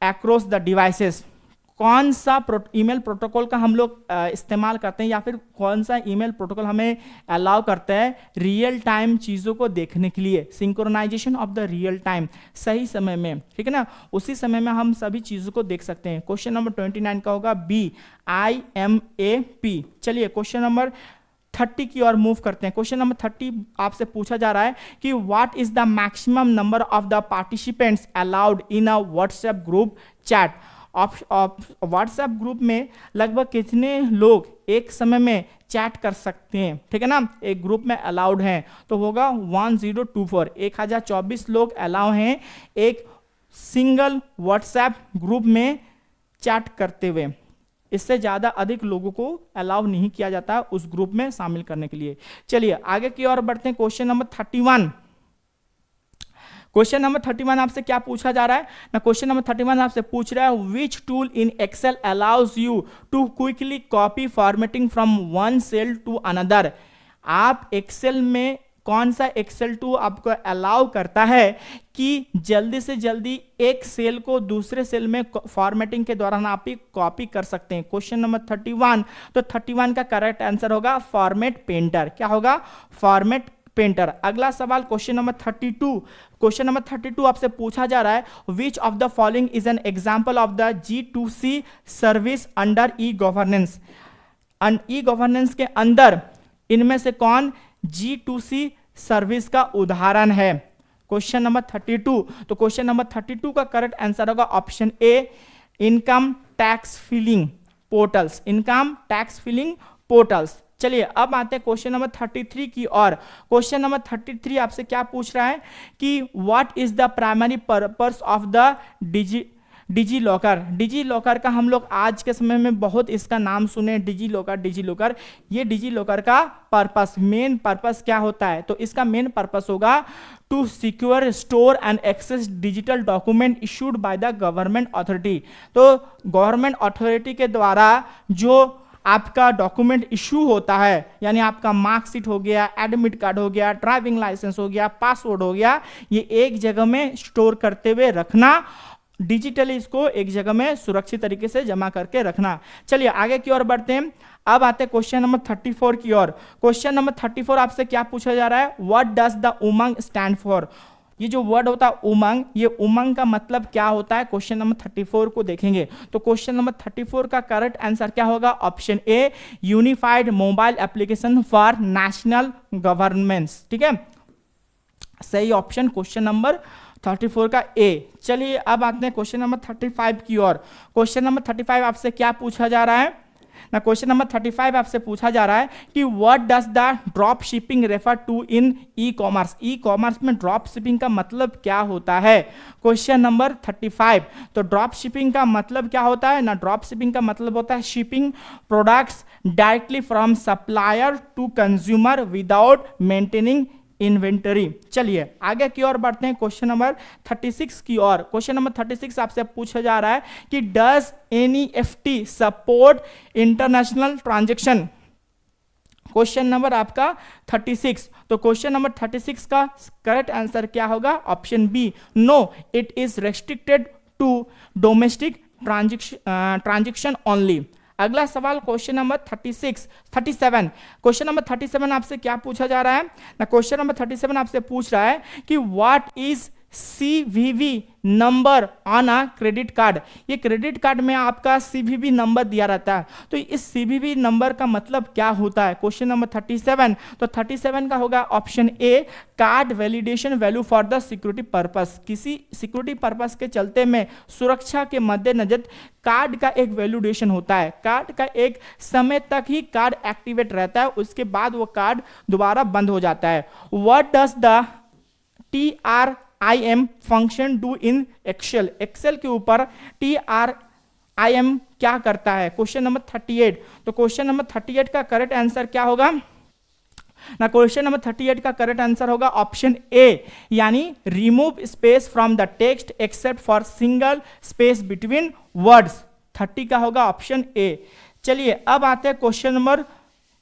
across the devices. कौन सा ईमेल प्रोटोकॉल का हम लोग इस्तेमाल करते हैं या फिर कौन सा ईमेल प्रोटोकॉल हमें अलाउ करता है रियल टाइम चीज़ों को देखने के लिए, synchronization of the real time, सही समय में, ठीक है ना, उसी समय में हम सभी चीज़ों को देख सकते हैं। क्वेश्चन नंबर 29 का होगा बी IMAP। चलिए क्वेश्चन नंबर 30 की ओर मूव करते हैं। क्वेश्चन नंबर 30 आपसे पूछा जा रहा है कि what is the maximum number of the participants allowed in a WhatsApp group chat. WhatsApp group में लगभग कितने लोग एक समय में चैट कर सकते हैं, ठीक है ना, एक ग्रुप में अलाउड हैं, तो होगा 1024, 1024 लोग अलाउ हैं एक सिंगल व्हाट्सएप ग्रुप में चैट करते हुए। इससे ज़्यादा अधिक लोगों को अलाउ नहीं किया जाता उस ग्रुप में शामिल करने के लिए। चलिए आगे की ओर बढ़ते हैं। क्वेश्चन नंबर 31, क्वेश्चन नंबर 31 आपसे क्या पूछा जा रहा है ना, क्वेश्चन नंबर 31 आपसे पूछ रहा है which tool in Excel allows you to quickly copy formatting from one cell to another. आप एक्सेल में कौन सा एक्सेल टूल आपको अलाउ करता है कि जल्दी से जल्दी एक सेल को दूसरे सेल में फॉर्मेटिंग के दौरान आप ही कॉपी कर सकते हैं। क्वेश्चन नंबर 31, तो 31 का करेक्ट आंसर होगा फॉर्मेट पेंटर। क्या होगा, फॉर्मेट पेंटर। अगला सवाल क्वेश्चन नंबर 32, क्वेश्चन नंबर 32 आपसे पूछा जा रहा है विच of the following is an example of the G2C service under e governance. E governance के अंदर इनमें से कौन G2C सर्विस का उदाहरण है। क्वेश्चन नंबर 32, तो क्वेश्चन नंबर 32 का करेक्ट आंसर होगा option A income tax filing portals, income tax filing portals. चलिए अब आते हैं क्वेश्चन नंबर 33 की और क्वेश्चन नंबर 33 आपसे क्या पूछ रहा है कि what is the primary purpose of the DigiLocker. DigiLocker का हम लोग आज के समय में बहुत इसका नाम सुने, डिजी लॉकर। ये डिजी लॉकर का पर्पस, मेन पर्पस क्या होता है, तो इसका मेन पर्पस होगा to secure store and access digital document issued by the government authority. तो गवर्नमेंट अथॉरिटी के द्वारा जो आपका डॉक्यूमेंट इशू होता है, यानी आपका मार्कशीट हो गया, एडमिट कार्ड हो गया, ड्राइविंग लाइसेंस हो गया, पासवर्ड हो गया, ये एक जगह में स्टोर करते हुए रखना, डिजिटली इसको एक जगह में सुरक्षित तरीके से जमा करके रखना। चलिए आगे की ओर बढ़ते हैं। अब आते हैं क्वेश्चन नंबर 34 की ओर। क्वेश्चन नंबर 34 आपसे क्या पूछा जा रहा है, what does the Umang stand for. ये जो वर्ड होता है उमंग, ये उमंग का मतलब क्या होता है, क्वेश्चन नंबर 34 को देखेंगे। तो क्वेश्चन नंबर 34 का करेक्ट आंसर क्या होगा, option A unified mobile application for national governments. ठीक है, सही ऑप्शन क्वेश्चन नंबर 34 का ए। चलिए अब आते हैं क्वेश्चन नंबर 35 की ओर। क्वेश्चन नंबर 35 आपसे क्या पूछा जा रहा है ना क्वेश्चन नंबर 35 आपसे पूछा जा रहा है कि what does the drop shipping refer to in e commerce. E commerce में ड्रॉप शिपिंग का मतलब क्या होता है, क्वेश्चन नंबर 35। तो ड्रॉप शिपिंग का मतलब क्या होता है ना, ड्रॉप शिपिंग का मतलब होता है shipping products directly from supplier to consumer without maintaining inventory. चलिए आगे की ओर बढ़ते हैं क्वेश्चन नंबर 36 की ओर। क्वेश्चन नंबर 36 आपसे पूछा जा रहा है कि does NEFT support international transaction. Question number आपका 36। तो क्वेश्चन नंबर 36 का करेक्ट आंसर क्या होगा, option B, no it is restricted to domestic transaction only. अगला सवाल क्वेश्चन नंबर 37। क्वेश्चन नंबर 37 आपसे क्या पूछा जा रहा है ना, क्वेश्चन नंबर 37 आपसे पूछ रहा है कि what is CVV number on a credit card. ये क्रेडिट कार्ड में आपका CVV नंबर दिया रहता है, तो इस CVV नंबर का मतलब क्या होता है, क्वेश्चन नंबर 37। तो 37 का होगा option A, card validation value for the security purpose. किसी सिक्योरिटी पर्पस के चलते में सुरक्षा के मद्देनजर कार्ड का एक वैल्यूडेशन होता है। कार्ड का एक समय तक ही कार्ड एक्टिवेट रहता है, उसके बाद वो कार्ड दोबारा बंद हो जाता है। What does the TRIM function do in Excel. Excel के ऊपर TRIM क्या करता है, क्वेश्चन नंबर 38। तो क्वेश्चन नंबर 38 का करेक्ट आंसर क्या होगा ना, क्वेश्चन नंबर 38 का करेक्ट आंसर होगा ऑप्शन ए, यानी remove space from the text except for single space between words. 30 का होगा ऑप्शन ए। चलिए अब आते हैं question number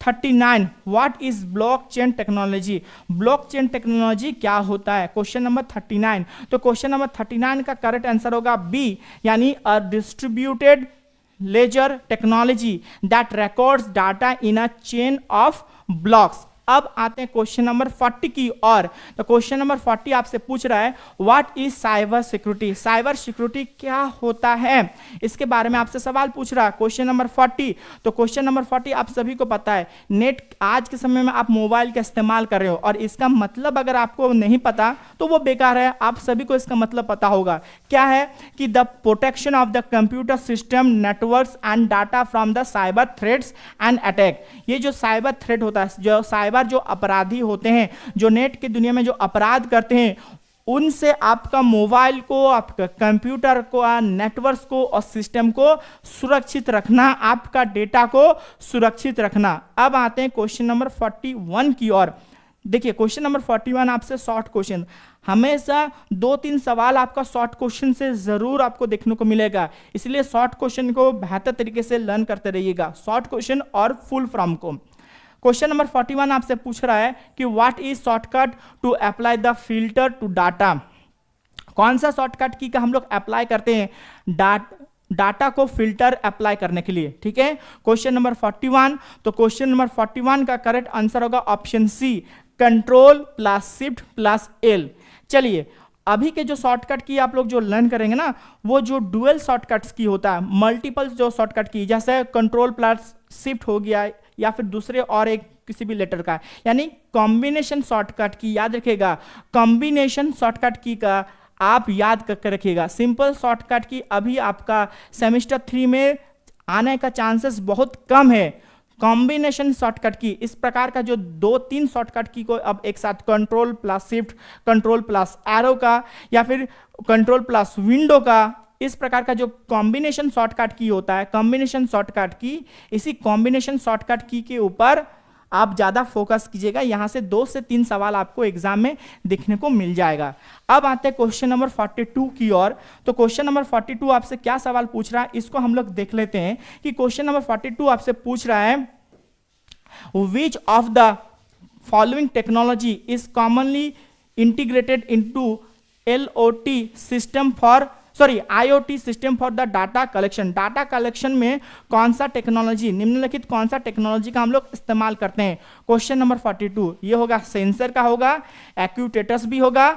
39। What is blockchain technology. Blockchain technology क्या होता है, क्वेश्चन नंबर 39। तो क्वेश्चन नंबर 39 का करेक्ट आंसर होगा बी, यानी a distributed ledger technology that records data in a chain of blocks. अब आते हैं क्वेश्चन नंबर 40 की ओर। तो क्वेश्चन नंबर 40 आपसे पूछ रहा है what is cyber security. Cyber security क्या होता है, इसके बारे में आपसे सवाल पूछ रहा है क्वेश्चन नंबर 40। तो क्वेश्चन नंबर 40 आप सभी को पता है, नेट आज के समय में आप मोबाइल का इस्तेमाल कर रहे हो और इसका मतलब अगर आपको नहीं पता तो वो बेकार है। आप सभी को इसका मतलब पता होगा, क्या है कि the protection of the computer system networks and data from the cyber threats and attack. ये जो साइबर थ्रेट होता है, जो साइबर जो अपराधी होते हैं, जो नेट की दुनिया में जो अपराध करते हैं, उनसे आपका मोबाइल को, आपका कंप्यूटर को, नेटवर्क को और सिस्टम को सुरक्षित रखना, आपका डेटा को सुरक्षित रखना। अब आते हैं क्वेश्चन नंबर 41 की ओर। देखिए क्वेश्चन नंबर 41 आपसे शॉर्ट क्वेश्चन, हमेशा 2-3 सवाल आपका शॉर्ट क्वेश्चन से जरूर आपको देखने को मिलेगा, इसलिए शॉर्ट क्वेश्चन को बेहतर तरीके से लर्न करते रहिएगा, शॉर्ट क्वेश्चन और फुल फॉर्म को। क्वेश्चन नंबर 41 आपसे पूछ रहा है कि what is shortcut to apply the filter to data. कौन सा शॉर्टकट की का हम लोग अप्लाई करते हैं डाटा को फिल्टर अप्लाई करने के लिए, ठीक है। Question number 41। तो क्वेश्चन नंबर 41 का करेक्ट आंसर होगा option C, control plus shift plus L. चलिए अभी के जो शॉर्टकट की आप लोग जो लर्न करेंगे ना, वो जो डुअल शॉर्टकट्स की होता है, मल्टीपल जो शॉर्टकट की, जैसे कंट्रोल प्लस शिफ्ट हो गया या फिर दूसरे और एक किसी भी लेटर का, यानी कॉम्बिनेशन शॉर्टकट की याद रखिएगा। कॉम्बिनेशन शॉर्टकट की का आप याद करके रखिएगा। सिंपल शॉर्टकट की अभी आपका सेमेस्टर 3 में आने का चांसेस बहुत कम है। कॉम्बिनेशन शॉर्टकट की इस प्रकार का जो 2-3 शॉर्टकट की को अब एक साथ control plus shift, control plus arrow का या फिर कंट्रोल प्लस विंडो का, इस प्रकार का जो कॉम्बिनेशन शॉर्टकट की होता है, कॉम्बिनेशन शॉर्टकट की, इसी कॉम्बिनेशन शॉर्टकट की के ऊपर आप ज़्यादा फोकस कीजिएगा। यहाँ से 2 से 3 सवाल आपको एग्जाम में देखने को मिल जाएगा। अब आते हैं क्वेश्चन नंबर 42 की ओर। तो क्वेश्चन नंबर 42 आपसे क्या सवाल पूछ रहा है, इसको हम लोग देख लेते हैं कि क्वेश्चन नंबर 42 आपसे पूछ रहा है विच of the following technology is commonly integrated into IoT system for the data collection. Data collection में कौन सा टेक्नोलॉजी, निम्नलिखित कौन सा टेक्नोलॉजी का हम लोग इस्तेमाल करते हैं। क्वेश्चन नंबर 42 ये होगा सेंसर का होगा, एक्यूटेटर्स भी होगा,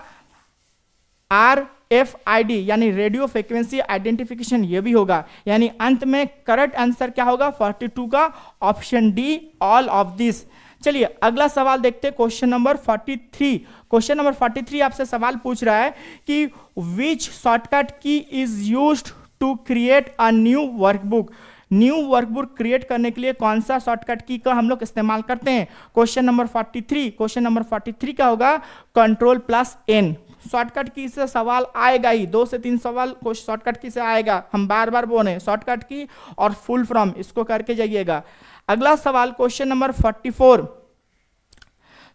RFID यानी रेडियो फ्रिक्वेंसी आइडेंटिफिकेशन ये भी होगा, यानी अंत में करेक्ट आंसर क्या होगा 42 का option D, all of this. चलिए अगला सवाल देखते हैं क्वेश्चन नंबर 43। क्वेश्चन नंबर 43 आपसे सवाल पूछ रहा है कि which shortcut key is used to create a new workbook. New workbook create करने के लिए कौन सा शॉर्टकट की का हम लोग इस्तेमाल करते हैं? क्वेश्चन नंबर 43, क्वेश्चन नंबर 43 क्या होगा? Ctrl+N। शॉर्टकट की से सवाल आएगा ही, 2 से 3 सवाल शॉर्टकट की से आएगा, हम बार बार बोले शॉर्टकट की और फुल फॉर्म इसको करके जाइएगा। अगला सवाल क्वेश्चन नंबर 44,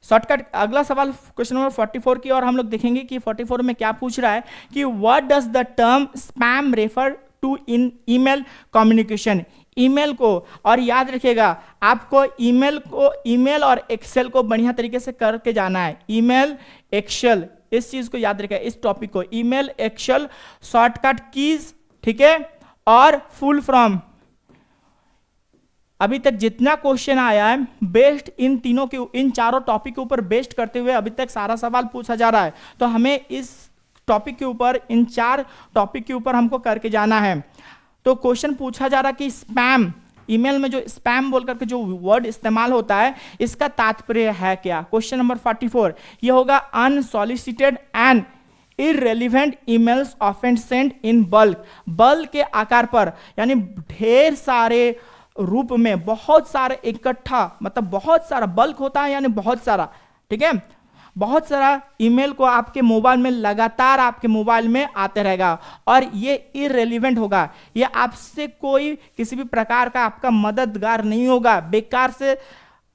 शॉर्टकट। अगला सवाल क्वेश्चन नंबर 44 की और हम लोग देखेंगे कि 44 में क्या पूछ रहा है कि what does the term spam refer to in email communication. Email को, और याद रखिएगा आपको ईमेल और एक्सेल को बढ़िया तरीके से करके जाना है। ईमेल, एक्सेल, इस चीज को याद रखिएगा, इस टॉपिक को, ईमेल, एक्सेल, शॉर्टकट कीज, ठीक है, और फुल फॉर्म। अभी तक जितना क्वेश्चन आया है बेस्ड इन तीनों के, इन चारों टॉपिक के ऊपर बेस्ड करते हुए अभी तक सारा सवाल पूछा जा रहा है, तो हमें इस टॉपिक के ऊपर, इन 4 टॉपिक के ऊपर हमको करके जाना है। तो क्वेश्चन पूछा जा रहा है कि स्पैम, ईमेल में जो स्पैम बोल करके जो वर्ड इस्तेमाल होता है इसका तात्पर्य है क्या? क्वेश्चन नंबर 44 ये होगा unsolicited and irrelevant emails often sent in bulk. Bulk के आकार पर, यानी ढेर सारे रूप में, बहुत सारे इकट्ठा, मतलब बहुत सारा बल्क होता है यानी बहुत सारा, ठीक है, बहुत सारा ईमेल को आपके मोबाइल में लगातार आपके मोबाइल में आते रहेगा और ये इररेलेवेंट होगा, ये आपसे कोई किसी भी प्रकार का आपका मददगार नहीं होगा, बेकार से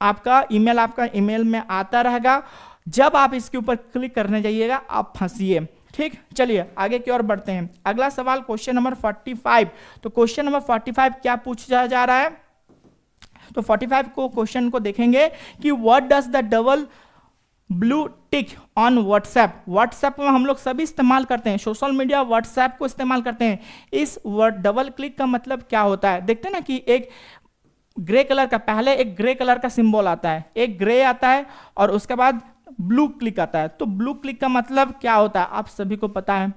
आपका ईमेल में आता रहेगा। जब आप इसके ऊपर क्लिक करने जाइएगा आप फंसिए, ठीक। चलिए आगे की ओर बढ़ते हैं। अगला सवाल क्वेश्चन नंबर 45। तो क्वेश्चन नंबर 45 क्या पूछा जा रहा है? तो 45 को क्वेश्चन को देखेंगे कि what does the double blue tick on WhatsApp. WhatsApp में हम लोग सभी इस्तेमाल करते हैं, सोशल मीडिया व्हाट्सएप को इस्तेमाल करते हैं। इस वर्ड डबल क्लिक का मतलब क्या होता है? देखते हैं ना कि एक ग्रे कलर का, पहले एक ग्रे कलर का सिंबल आता है, एक ग्रे आता है और उसके बाद ब्लू क्लिक आता है। तो ब्लू क्लिक का मतलब क्या होता है आप सभी को पता है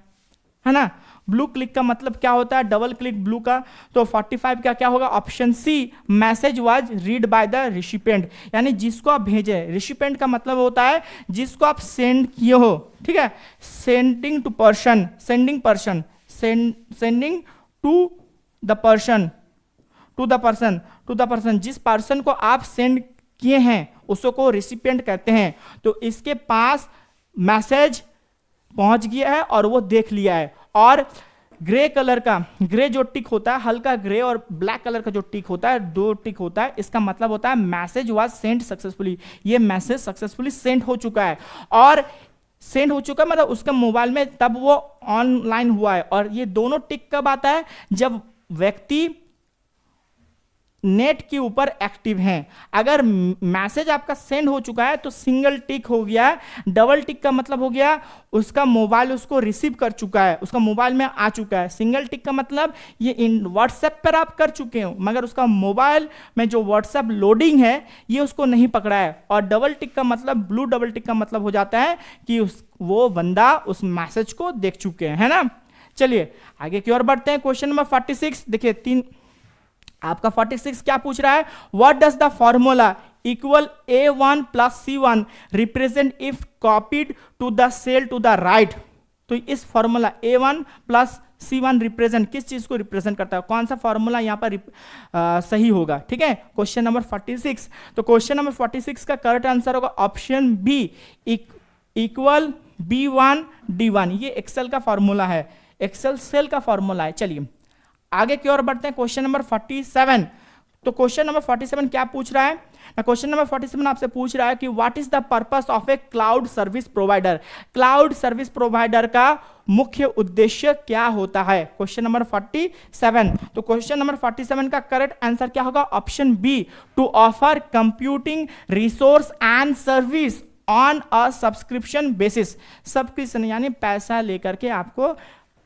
ना? ब्लू क्लिक का मतलब क्या होता है? डबल क्लिक ब्लू का। तो 45 का क्या होगा? Option C, message was read by the recipient, यानी जिसको आप भेजे। रिसिपिएंट का मतलब होता है जिसको आप सेंड किए हो, ठीक है। Sending to person, sending person, sending to the person, to the person, to the person, जिस पर्सन को आप सेंड किए हैं उसको रिसिपिएंट कहते हैं। तो इसके पास मैसेज पहुंच गया है और वो देख लिया है। और ग्रे कलर का, ग्रे जो टिक होता है, हल्का ग्रे और ब्लैक कलर का जो टिक होता है, 2 टिक होता है, इसका मतलब होता है मैसेज वाज सेंड सक्सेसफुली, ये मैसेज सक्सेसफुली सेंड हो चुका है। और सेंड हो चुका मतलब उसका मोबाइल में तब वो ऑनलाइन हुआ है। और ये दोनों टिक कब आता है? जब व्यक्ति नेट के ऊपर एक्टिव हैं। अगर मैसेज आपका सेंड हो चुका है तो सिंगल टिक हो गया। डबल टिक का मतलब हो गया उसका मोबाइल उसको रिसीव कर चुका है, उसका मोबाइल में आ चुका है। सिंगल टिक का मतलब ये इन व्हाट्सएप पर आप कर चुके हो मगर उसका मोबाइल में जो व्हाट्सएप लोडिंग है ये उसको नहीं पकड़ा है। और डबल टिक का मतलब, ब्लू डबल टिक का मतलब हो जाता है कि वो बंदा उस मैसेज को देख चुके हैं, है ना। चलिए आगे की ओर बढ़ते हैं। क्वेश्चन नंबर 46 देखिए, आपका 46 क्या पूछ रहा है? What does the formula equal A1 plus C1 represent if copied to the cell to the right. तो इस formula A1 plus C1 represent किस चीज को रिप्रेजेंट करता है? कौन सा फॉर्मूला यहाँ पर सही होगा? ठीक है, क्वेश्चन नंबर 46। तो क्वेश्चन नंबर 46 का करेक्ट आंसर होगा option B, equal B1 D1। ये एक्सेल का फॉर्मूला है, एक्सेल सेल का फॉर्मूला है। चलिए आगे की ओर बढ़ते हैं। Question number 47। तो क्वेश्चन नंबर 47 क्या पूछ रहा है? क्वेश्चन नंबर 47 आपसे पूछ रहा है कि what is the purpose of A cloud service provider. Cloud service provider का मुख्य उद्देश्य क्या होता है? Question number 47। तो क्वेश्चन नंबर 47 का करेक्ट आंसर क्या होगा? Option B, to offer computing resource and service on a subscription basis. Subscription यानी पैसा लेकर के आपको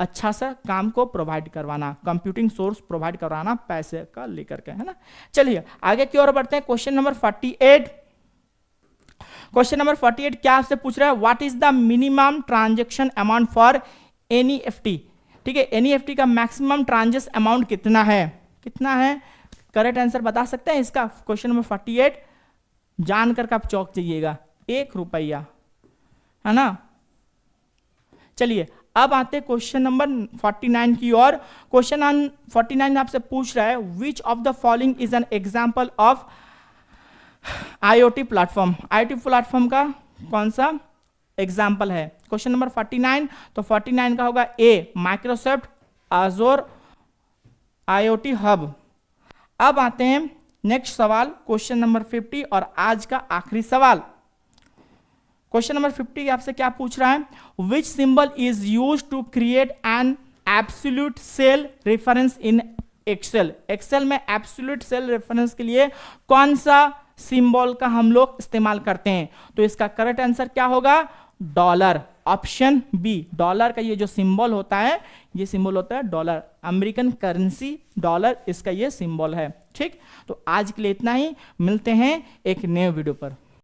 अच्छा सा काम को प्रोवाइड करवाना, कंप्यूटिंग सोर्स प्रोवाइड करवाना पैसे का लेकर के, है ना। चलिए आगे की ओर बढ़ते हैं। Question number 48। क्वेश्चन नंबर 48 क्या आपसे पूछ रहा है? What is the minimum transaction amount for NEFT. ठीक है, एनईएफटी का मैक्सिमम ट्रांजैक्शन अमाउंट कितना है? कितना है? करेक्ट आंसर बता सकते हैं इसका? क्वेश्चन नंबर 48 जानकर आप चौंक जाइएगा, 1 रुपया, है ना। चलिए अब आते हैं क्वेश्चन नंबर 49 की ओर। क्वेश्चन 49 आपसे पूछ रहा है विच of the following is an example of IoT platform. IoT platform का कौन सा एग्जाम्पल है? क्वेश्चन नंबर 49, तो 49 का होगा ए माइक्रोसॉफ्ट आजोर IoT हब। अब आते हैं नेक्स्ट सवाल, क्वेश्चन नंबर 50 और आज का आखिरी सवाल। क्वेश्चन नंबर 50 आपसे क्या पूछ रहा है? Which symbol is use to create an absolute cell reference in Excel. Excel में एब्सोल्यूट सेल रेफरेंस के लिए कौन सा सिंबल का हम लोग इस्तेमाल करते हैं? तो इसका करेक्ट आंसर क्या होगा? Dollar, option B. डॉलर का ये जो सिंबल होता है, ये सिंबल होता है डॉलर, अमेरिकन करेंसी डॉलर, इसका ये सिंबल है। ठीक, तो आज के लिए इतना ही, मिलते हैं एक नए वीडियो पर।